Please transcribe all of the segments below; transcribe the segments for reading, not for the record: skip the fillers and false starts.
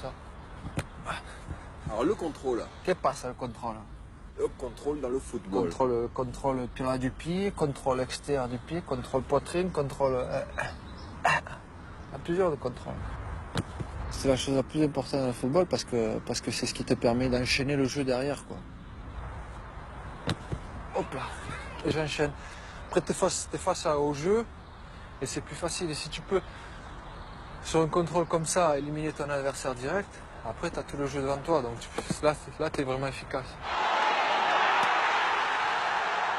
ça. Alors le contrôle. Qu'est-ce passe le contrôle? Le contrôle dans le football. Contrôle pied du pied, contrôle extérieur du pied, contrôle poitrine, contrôle... Il y a plusieurs de contrôles. C'est la chose la plus importante dans le football parce que c'est ce qui te permet d'enchaîner le jeu derrière, quoi. Hop là, et j'enchaîne. Après t'es face au jeu et c'est plus facile. Et si tu peux, sur un contrôle comme ça, éliminer ton adversaire direct, après tu as tout le jeu devant toi. Donc là tu es vraiment efficace.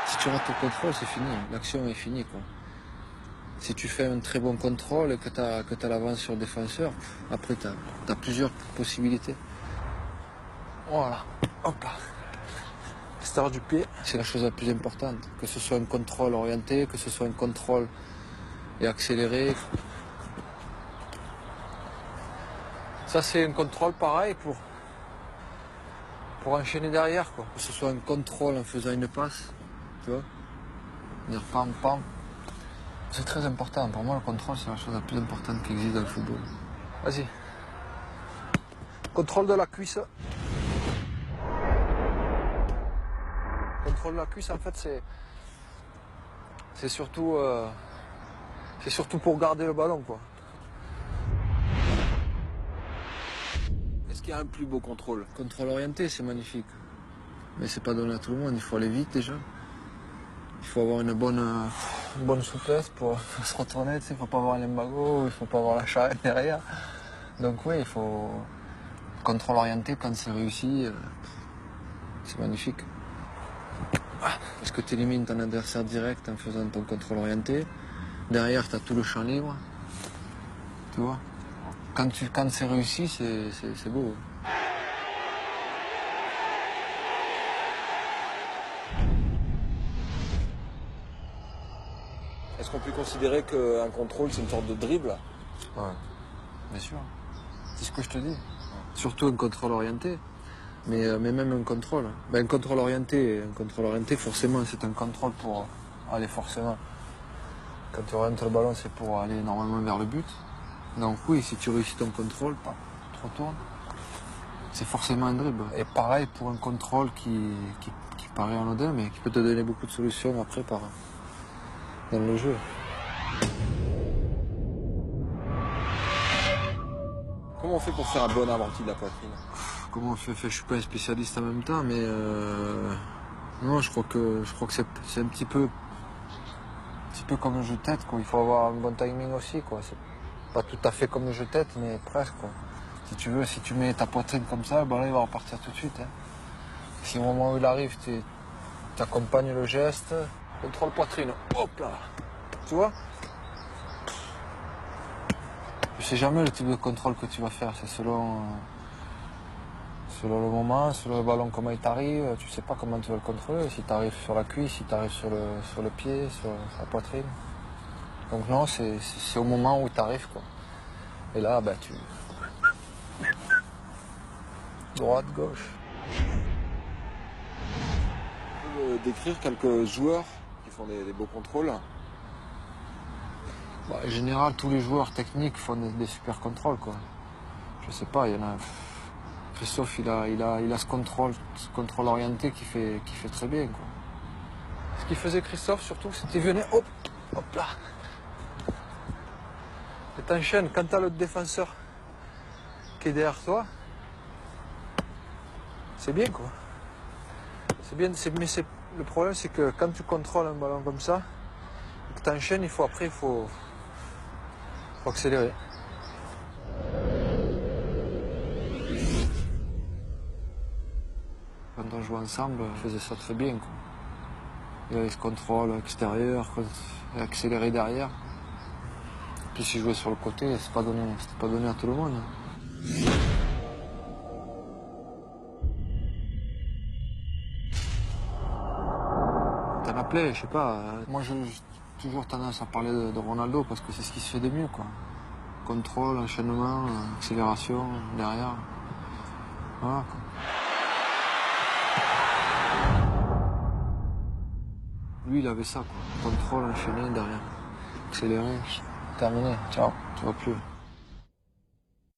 Si tu rates le contrôle, c'est fini. L'action est finie, quoi. Si tu fais un très bon contrôle et que tu as l'avance sur le défenseur, après tu as plusieurs possibilités. Voilà, hop là. L'extérieur du pied, c'est la chose la plus importante. Que ce soit un contrôle orienté, que ce soit un contrôle et accéléré. Ça c'est un contrôle pareil pour enchaîner derrière, quoi. Que ce soit un contrôle en faisant une passe, tu vois. Dire pam pam. C'est très important. Pour moi le contrôle c'est la chose la plus importante qui existe dans le football. Vas-y. Contrôle de la cuisse. Contrôle de la cuisse en fait c'est surtout pour garder le ballon, quoi. Est-ce qu'il y a un plus beau contrôle? Contrôle orienté, c'est magnifique. Mais c'est pas donné à tout le monde, il faut aller vite déjà. Il faut avoir une bonne souplesse pour se retourner, tu sais, il faut pas avoir un limbago, il faut pas avoir la charrette derrière. Donc oui, il faut... Contrôle orienté, quand c'est réussi, c'est magnifique. Parce que tu élimines ton adversaire direct en faisant ton contrôle orienté. Derrière, tu as tout le champ libre. Tu vois? Quand c'est réussi, c'est beau. Est-ce qu'on peut considérer qu'un contrôle c'est une sorte de dribble? Ouais, bien sûr. C'est ce que je te dis. Surtout un contrôle orienté. Mais même un contrôle. Ben, un contrôle orienté, forcément, c'est un contrôle pour aller forcément. Quand tu orientes le ballon, c'est pour aller normalement vers le but. Donc oui, si tu réussis ton contrôle, tu te retournes. C'est forcément un dribble. Et pareil pour un contrôle qui paraît anodin, mais qui peut te donner beaucoup de solutions après dans le jeu. Comment on fait pour faire un bon amorti de la poitrine? Comment on fait? Je suis pas un spécialiste en même temps, mais non, je crois que c'est un petit peu comme le jeu de tête, quoi. Il faut avoir un bon timing aussi, quoi. C'est pas tout à fait comme le jeu de tête, mais presque, quoi. Si tu veux, si tu mets ta poitrine comme ça, le ballon il va repartir tout de suite, hein. Si au moment où il arrive, tu accompagnes le geste, contrôle poitrine, hop là, tu vois? Tu sais jamais le type de contrôle que tu vas faire, c'est selon le moment, selon le ballon, comment il t'arrive, tu sais pas comment tu vas le contrôler, si tu arrives sur la cuisse, si tu arrives sur le pied, sur la poitrine. Donc non, c'est au moment où tu arrives, quoi. Et là, ben, droite, gauche. On peut décrire quelques joueurs qui font des beaux contrôles? Bah, en général, tous les joueurs techniques font des super contrôles, quoi. Je sais pas, il y en a... Christophe, il a ce contrôle orienté qui fait très bien, quoi. Ce qu'il faisait Christophe, surtout, c'était venir, hop là. Et t'enchaînes, quand t'as le défenseur qui est derrière toi, c'est bien, quoi. C'est bien, mais le problème, c'est que quand tu contrôles un ballon comme ça, et que t'enchaînes, il faut accélérer. Quand on jouait ensemble, on faisait ça très bien, quoi. Il y avait ce contrôle extérieur, accéléré derrière. Puis si je jouais sur le côté, c'était pas donné à tout le monde. T'en appelais, je sais pas. Moi, j'ai toujours tendance à parler de Ronaldo parce que c'est ce qui se fait de mieux, quoi. Contrôle, enchaînement, accélération, derrière. Voilà, quoi. Lui, il avait ça, quoi. Contrôle, enchaîné, derrière. Accéléré, terminé. Ciao, tu vois plus.